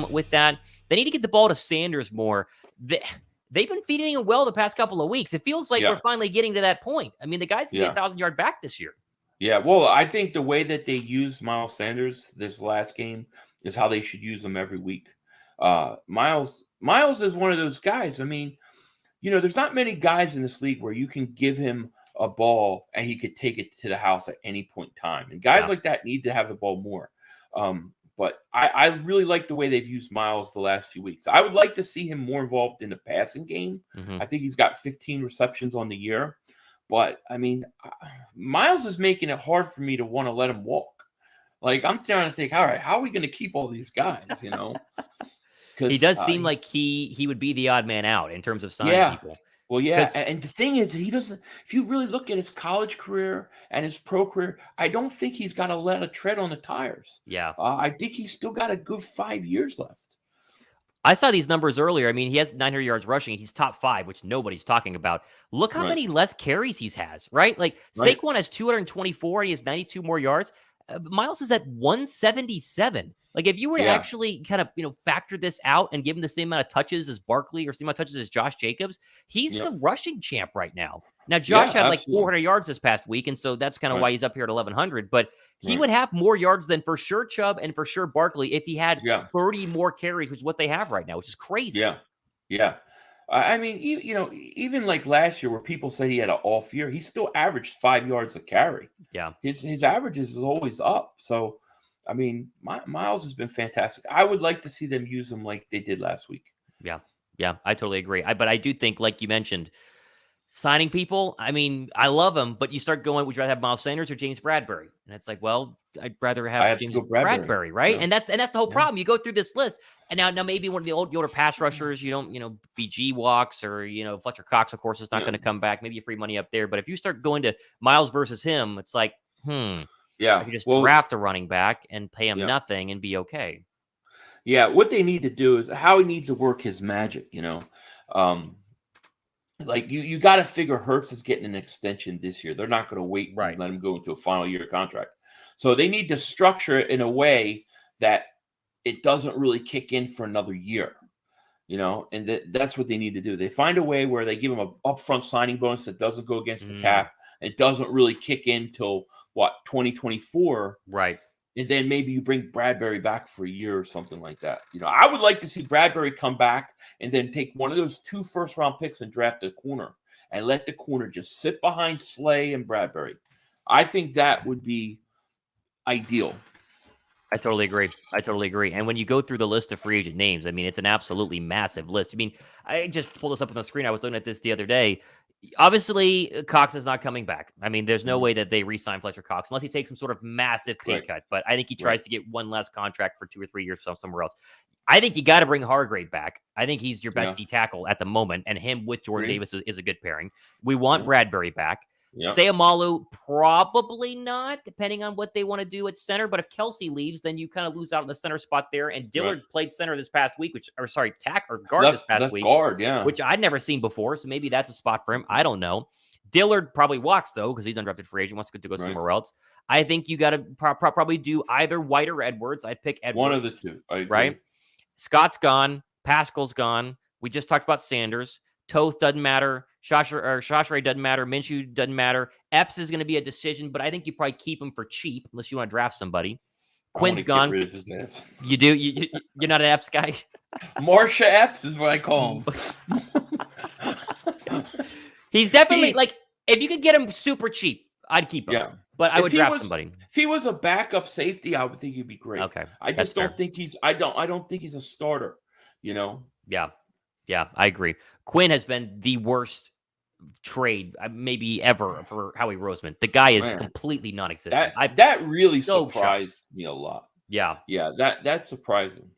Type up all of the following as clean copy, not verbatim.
with that. They need to get the ball to Sanders more. They've been feeding him well the past couple of weeks. It feels like we're finally getting to that point. I mean, the guy's going to be a 1,000-yard back this year. Yeah, well, I think the way that they used Miles Sanders this last game is how they should use him every week. Miles is one of those guys. I mean, there's not many guys in this league where you can give him a ball and he could take it to the house at any point in time. And guys like that need to have the ball more. But I really like the way they've used Miles the last few weeks. I would like to see him more involved in the passing game. I think he's got 15 receptions on the year. But, I mean, Miles is making it hard for me to want to let him walk. Like, I'm trying to think, all right, how are we going to keep all these guys, He does seem like he would be the odd man out in terms of signing people. Well, yeah, and the thing is, he doesn't. If you really look at his college career and his pro career, I don't think he's got a lot of tread on the tires. Yeah, I think he's still got a good 5 years left. I saw these numbers earlier. I mean, he has 900 yards rushing. He's top 5, which nobody's talking about. Look how many less carries he has, right? Like Saquon has 224. He has 92 more yards. Miles is at 177. Like, if you were to actually kind of, factor this out and give him the same amount of touches as Barkley or same amount of touches as Josh Jacobs, he's the rushing champ right now. Now, Josh had like 400 yards this past week, and so that's kind of why he's up here at 1,100. But he would have more yards than for sure Chubb and for sure Barkley if he had 30 more carries, which is what they have right now, which is crazy. Yeah. I mean, even like last year where people said he had an off year, he still averaged 5 yards a carry. Yeah. His averages is always up. So, I mean, Miles has been fantastic. I would like to see them use him like they did last week. Yeah, I totally agree. But I do think, like you mentioned, signing people, I mean, I love them, but you start going, would you rather have Miles Sanders or James Bradberry? And it's like, well, I'd rather have James Bradberry, right? Yeah. And that's the whole problem. You go through this list, and now maybe one of the older pass rushers, you don't, BG walks, or, Fletcher Cox, of course, is not going to come back. Maybe you free money up there. But if you start going to Miles versus him, it's like, I could just draft a running back and pay him nothing and be okay. Yeah, what they need to do is how he needs to work his magic, Like you got to figure Hurts is getting an extension this year. They're not going to wait and let him go into a final year contract. So they need to structure it in a way that it doesn't really kick in for another year, and that's what they need to do. They find a way where they give him an upfront signing bonus that doesn't go against the cap. It doesn't really kick in till 2024. Right. And then maybe you bring Bradberry back for a year or something like that. I would like to see Bradberry come back and then take one of those 2 first-round picks and draft a corner and let the corner just sit behind Slay and Bradberry. I think that would be ideal. I totally agree. And when you go through the list of free agent names, I mean, it's an absolutely massive list. I mean, I just pulled this up on the screen. I was looking at this the other day. Obviously, Cox is not coming back. I mean, there's no way that they re-sign Fletcher Cox unless he takes some sort of massive pay cut. But I think he tries to get one last contract for 2 or 3 years somewhere else. I think you got to bring Hargrave back. I think he's your best D tackle at the moment, and him with Jordan Davis is a good pairing. We want Bradberry back. Sayamalu, probably not, depending on what they want to do at center. But if Kelsey leaves, then you kind of lose out on the center spot there. And Dillard played center this past week, guard this past week. Which I'd never seen before. So maybe that's a spot for him. I don't know. Dillard probably walks, though, because he's undrafted free agent, wants to go somewhere else. I think you got to probably do either White or Edwards. I'd pick Edwards. One of the two. Right? Scott's gone. Pascal's gone. We just talked about Sanders. Toth doesn't matter. Shashray doesn't matter. Minshew doesn't matter. Epps is going to be a decision, but I think you probably keep him for cheap unless you want to draft somebody. Quinn's gone. Get rid of his ass. You do? You're not an Epps guy? Marsha Epps is what I call him. He's definitely, if you could get him super cheap, I'd keep him. Yeah. But I would draft somebody. If he was a backup safety, I would think he'd be great. Okay. I just don't think I don't think he's a starter, Yeah, I agree. Quinn has been the worst trade maybe ever for Howie Roseman. The guy is completely non-existent. That really surprised me a lot. Yeah. Yeah, that's surprising.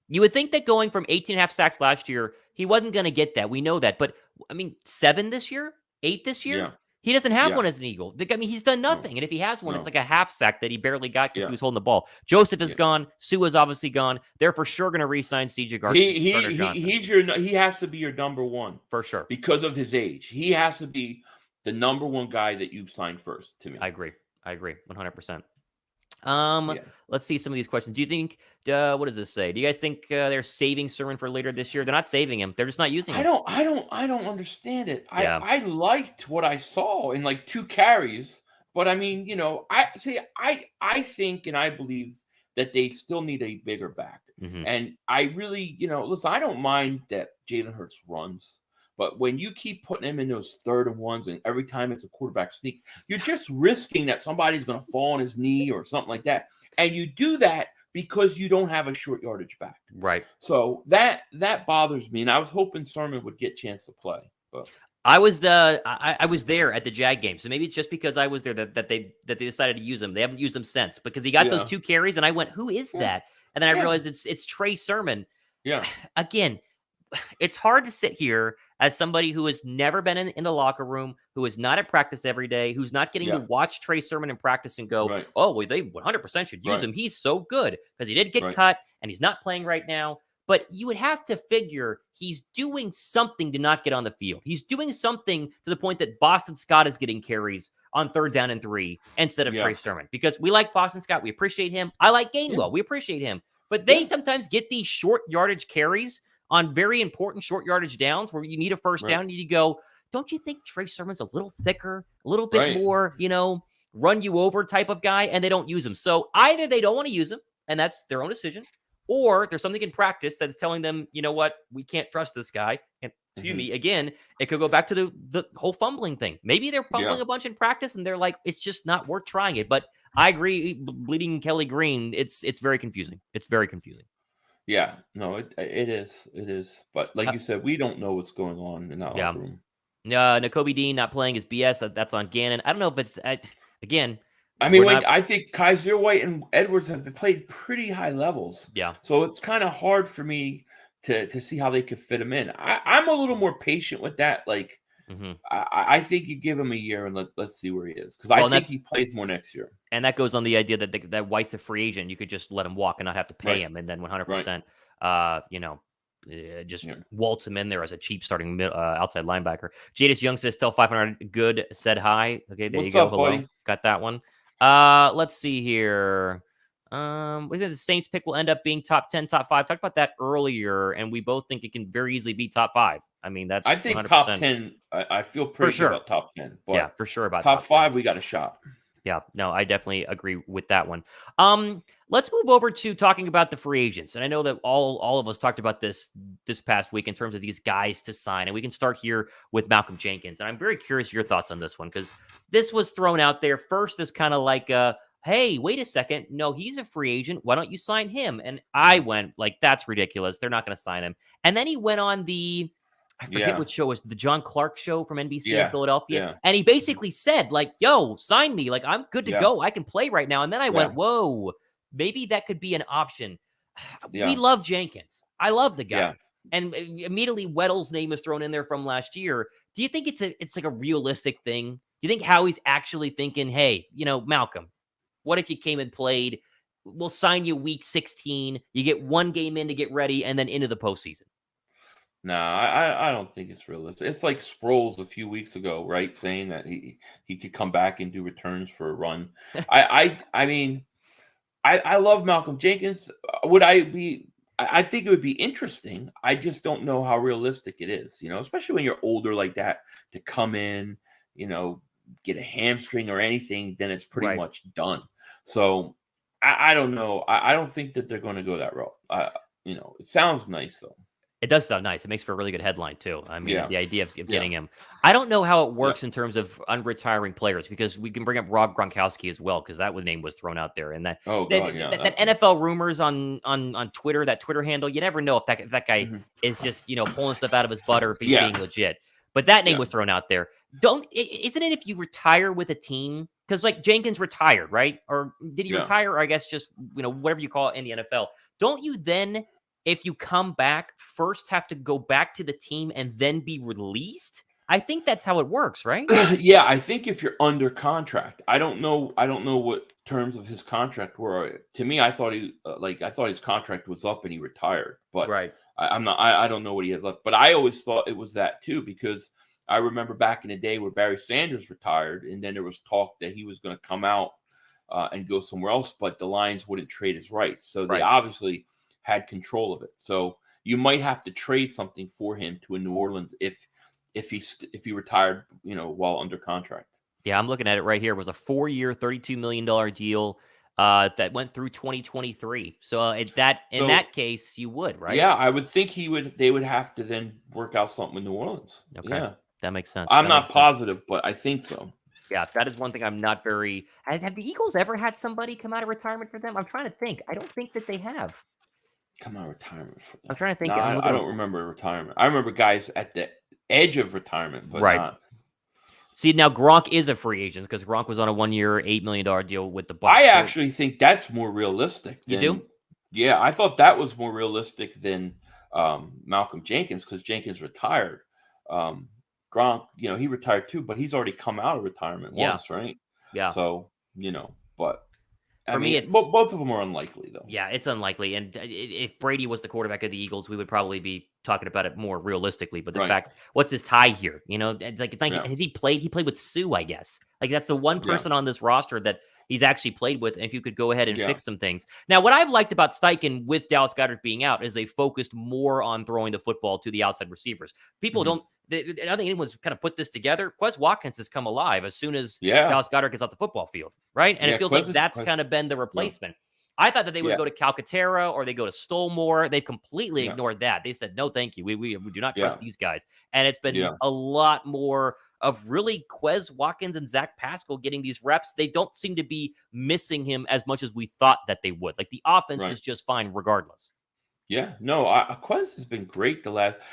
You would think that going from 18.5 sacks last year, he wasn't going to get that. We know that. But, 7 this year? 8 this year? Yeah. He doesn't have one as an Eagle. I mean, he's done nothing. And if he has one, it's like a half sack that he barely got because he was holding the ball. Joseph is gone. Sue is obviously gone. They're for sure going to re-sign C.J. Gardner. He has to be your number one. For sure. Because of his age. He has to be the number one guy that you sign first, to me. I agree. 100%. Um, Yeah. let's see some of these questions. Do you think? What does this say? Do you guys think they're saving Sermon for later this year? They're not saving him. They're just not using him. I don't understand it. Yeah. I liked what I saw in like 2 carries, but I mean, I think and I believe that they still need a bigger back. Hmm. And I really, listen, I don't mind that Jalen Hurts runs, but when you keep putting him in those 3rd and 1s and every time it's a quarterback sneak, you're just risking that somebody's going to fall on his knee or something like that. And you do that because you don't have a short yardage back. Right. So that bothers me, and I was hoping Sermon would get a chance to play. But I was I was there at the Jag game, so maybe it's just because I was there that they decided to use him. They haven't used him since because he got those 2 carries, and I went, "Who is that?" And then I realized it's Trey Sermon. Yeah. Again, it's hard to sit here as somebody who has never been in the locker room, who is not at practice every day, who's not getting to watch Trey Sermon in practice and go, "Oh, well, they 100% should use him. He's so good," because he did get cut and he's not playing right now. But you would have to figure he's doing something to not get on the field. He's doing something to the point that Boston Scott is getting carries on 3rd down and 3 instead of Trey Sermon. Because we like Boston Scott. We appreciate him. I like Gainwell. We appreciate him. But they sometimes get these short yardage carries on very important short yardage downs where you need a first down and you go, don't you think Trey Sermon's a little thicker, a little bit more, run you over type of guy, and they don't use him. So either they don't want to use him, and that's their own decision, or there's something in practice that's telling them, you know what, we can't trust this guy. And excuse me, again, it could go back to the whole fumbling thing. Maybe they're fumbling a bunch in practice and they're like, it's just not worth trying it. But I agree, bleeding Kelly Green, it's very confusing. It's very confusing. Yeah, no, it is. It is. But like you said, we don't know what's going on in that locker room. Nakobe Dean not playing is BS. That's on Gannon. I don't know if it's, again, I mean, I think Kaiser White and Edwards have played pretty high levels. Yeah. So it's kind of hard for me to see how they could fit him in. I'm a little more patient with that. Like, I think you give him a year and let's see where he is. Because I think he plays more next year. And that goes on the idea that White's a free agent. You could just let him walk and not have to pay him. And then 100%, just waltz him in there as a cheap starting outside linebacker. Jadis Young says, tell 500 good, said hi. Okay, there you go. Hello. Buddy? Got that one. Let's see here. We think the Saints pick will end up being top 10, top 5. Talked about that earlier, and we both think it can very easily be top 5. I mean, that's I think 100%. Top 10. I feel pretty good about top 10. But yeah, for sure about top 5. We got a shot. Yeah, no, I definitely agree with that one. Let's move over to talking about the free agents. And I know that all of us talked about this past week in terms of these guys to sign. And we can start here with Malcolm Jenkins. And I'm very curious your thoughts on this one, because this was thrown out there first as kind of like, hey, wait a second. No, he's a free agent. Why don't you sign him? And I went like, that's ridiculous. They're not going to sign him. And then he went on I forget what show it was, the John Clark show from NBC in Philadelphia. Yeah. And he basically said, like, yo, sign me. Like, I'm good to go. I can play right now. And then I went, whoa, maybe that could be an option. We love Jenkins. I love the guy. Yeah. And immediately Weddle's name is thrown in there from last year. Do you think it's like a realistic thing? Do you think Howie's actually thinking, hey, Malcolm, what if you came and played? We'll sign you week 16. You get one game in to get ready and then into the postseason. No, I don't think it's realistic. It's like Sproles a few weeks ago, right? Saying that he could come back and do returns for a run. I mean, I love Malcolm Jenkins. I think it would be interesting. I just don't know how realistic it is, especially when you're older like that, to come in, get a hamstring or anything, then it's pretty much done. So I don't know. I don't think that they're going to go that route. It sounds nice though. It does sound nice. It makes for a really good headline, too. I mean, the idea of getting him. I don't know how it works in terms of unretiring players, because we can bring up Rob Gronkowski as well, because that name was thrown out there. And that NFL rumors on Twitter, that Twitter handle, you never know if that guy is just, pulling stuff out of his butt or if he's being legit. But that name was thrown out there. Isn't it if you retire with a team? Because, like, Jenkins retired, right? Or did he retire? Or I guess just, whatever you call it in the NFL. Don't you then, if you come back, first have to go back to the team and then be released? I think that's how it works, right? Yeah, I think if you're under contract. I don't know what terms of his contract were. To me, I thought his contract was up and he retired. But I don't know what he had left. But I always thought it was that too, because I remember back in the day where Barry Sanders retired, and then there was talk that he was going to come out and go somewhere else, but the Lions wouldn't trade his rights. So they Right. obviously had control of it. So you might have to trade something for him to a New Orleans if he retired, while under contract. Yeah, I'm looking at it right here. It was a 4-year, $32 million deal that went through 2023. So in that case, you would, right? Yeah, I would think they would have to then work out something with New Orleans. Okay. Yeah. That makes sense. I'm That not makes sense. positive, but I think so. Yeah, that is one thing I'm not very. Have the Eagles ever had somebody come out of retirement for them? I'm trying to think. I don't think that they have. Come on, retirement for them. I'm trying to think. No, I'm I don't remember retirement. I remember guys at the edge of retirement, but Right. not. See, now Gronk is a free agent because Gronk was on a 1-year, $8 million deal with the Bucs. I actually think that's more realistic. You do? Yeah, I thought that was more realistic than Malcolm Jenkins because Jenkins retired. Gronk, he retired too, but he's already come out of retirement once, right? Yeah. So, but For me, it's both of them are unlikely, though. Yeah, it's unlikely. And if Brady was the quarterback of the Eagles, we would probably be talking about it more realistically. But the fact, what's his tie here? It's like, has he played? He played with Sue, I guess. Like that's the one person on this roster that he's actually played with. And if you could go ahead and fix some things. Now, what I've liked about Steichen with Dallas Goedert being out is they focused more on throwing the football to the outside receivers. People don't. I don't think anyone's kind of put this together. Quez Watkins has come alive as soon as Dallas Goedert gets off the football field, right? And it feels like that's kind of been the replacement. I thought that they would go to Calcaterra or they go to Stolmore. They've completely ignored that. They said, no, thank you. We do not trust these guys. And it's been a lot more of really Quez Watkins and Zach Pascal getting these reps. They don't seem to be missing him as much as we thought that they would. Like the offense is just fine regardless. Yeah, no, Quez has been great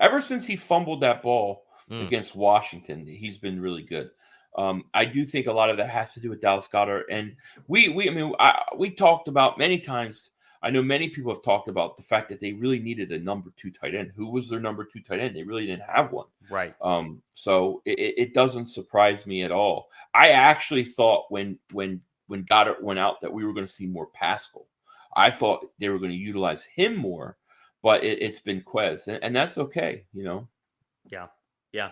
ever since he fumbled that ball against Washington. He's been really good. I do think a lot of that has to do with Dallas Goedert, and we talked about many times. I know many people have talked about the fact that they really needed a number 2 tight end. Who was their number 2 tight end? They really didn't have one. Right. So it doesn't surprise me at all. I actually thought when Goedert went out that we were going to see more Pascal. I thought they were going to utilize him more, but it's been Quez, and that's okay, Yeah,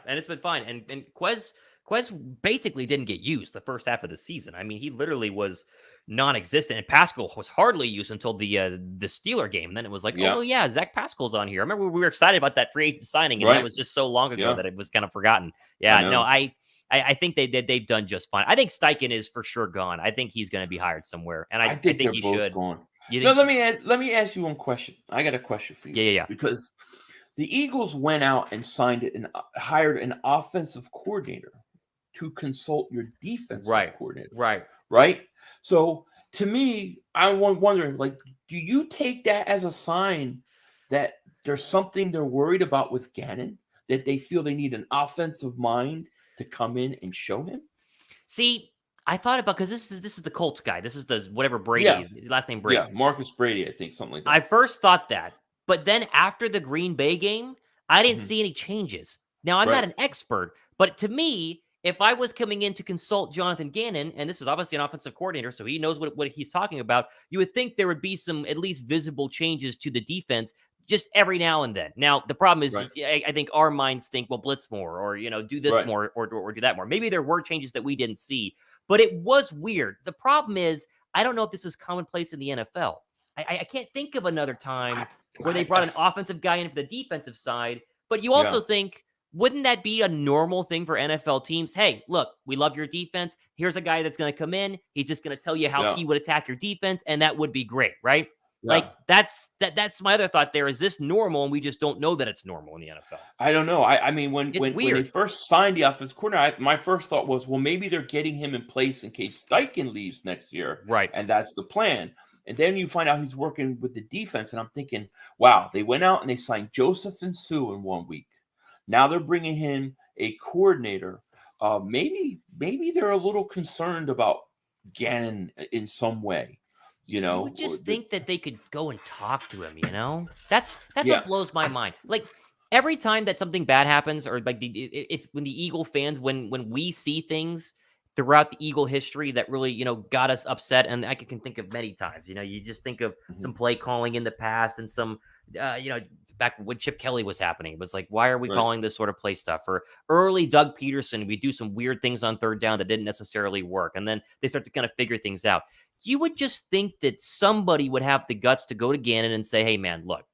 and it's been fine. And Quez basically didn't get used the first half of the season. I mean, he literally was non-existent, and Pascal was hardly used until the Steeler game. And then it was like, oh yeah, Zach Pascal's on here. I remember we were excited about that free agent signing, and that was just so long ago that it was kind of forgotten. Yeah, no, I think they've done just fine. I think Steichen is for sure gone. I think he's going to be hired somewhere, and I think he should. Gone. No, let me ask you one question. I got a question for you. Yeah. Because the Eagles went out and signed it and hired an offensive coordinator to consult your defensive coordinator. Right. So to me, I'm wondering, like, do you take that as a sign that there's something they're worried about with Gannon, that they feel they need an offensive mind to come in and show him? See, I thought about, because this is the Colts guy. This is the whatever Brady is. His last name Brady. Yeah, Marcus Brady, I think, something like that. I first thought that. But then after the Green Bay game, I didn't see any changes. Now, I'm not an expert, but to me, if I was coming in to consult Jonathan Gannon, and this is obviously an offensive coordinator, so he knows what he's talking about, you would think there would be some at least visible changes to the defense just every now and then. Now, the problem is, I think our minds think, well, blitz more, or, do this more, or do that more. Maybe there were changes that we didn't see, but it was weird. The problem is, I don't know if this is commonplace in the NFL. I can't think of another time where they brought an offensive guy in for the defensive side, but you also think, wouldn't that be a normal thing for NFL teams? Hey, look, we love your defense. Here's a guy that's going to come in. He's just going to tell you how he would attack your defense, and that would be great, right? Yeah. Like, that's my other thought there. Is this normal, and we just don't know that it's normal in the NFL? I don't know. I mean, when they first signed the offensive coordinator, my first thought was, well, maybe they're getting him in place in case Steichen leaves next year. Right. And that's the plan. And then you find out he's working with the defense, and I'm thinking, wow, they went out and they signed Joseph and Sue in 1 week. Now they're bringing in a coordinator. Maybe they're a little concerned about Gannon in some way. You would just think that they could go and talk to him. That's what blows my mind. Like every time that something bad happens, or like when the Eagle fans, when we see things throughout the Eagle history that really, got us upset. And I can think of many times, you just think of some play calling in the past and some back when Chip Kelly was happening. It was like, why are we Right. calling this sort of play stuff? For early Doug Peterson, we do some weird things on third down that didn't necessarily work. And then they start to kind of figure things out. You would just think that somebody would have the guts to go to Gannon and say, hey, man, look,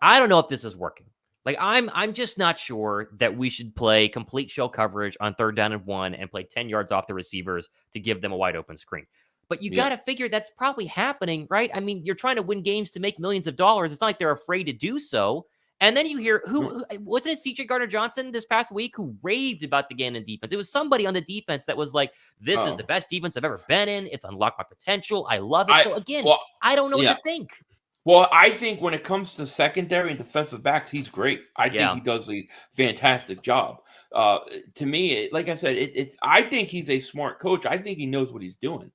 I don't know if this is working. Like, I'm just not sure that we should play complete shell coverage on third down and 1 and play 10 yards off the receivers to give them a wide open screen. But you got to figure that's probably happening, right? I mean, you're trying to win games to make millions of dollars. It's not like they're afraid to do so. And then you hear who wasn't it CJ Gardner-Johnson this past week who raved about the Gannon defense? It was somebody on the defense that was like, this is the best defense I've ever been in. It's unlocked my potential. I love it. So again, I don't know what to think. Well, I think when it comes to secondary and defensive backs, he's great. I think he does a fantastic job. To me, like I said, I think he's a smart coach. I think he knows what he's doing.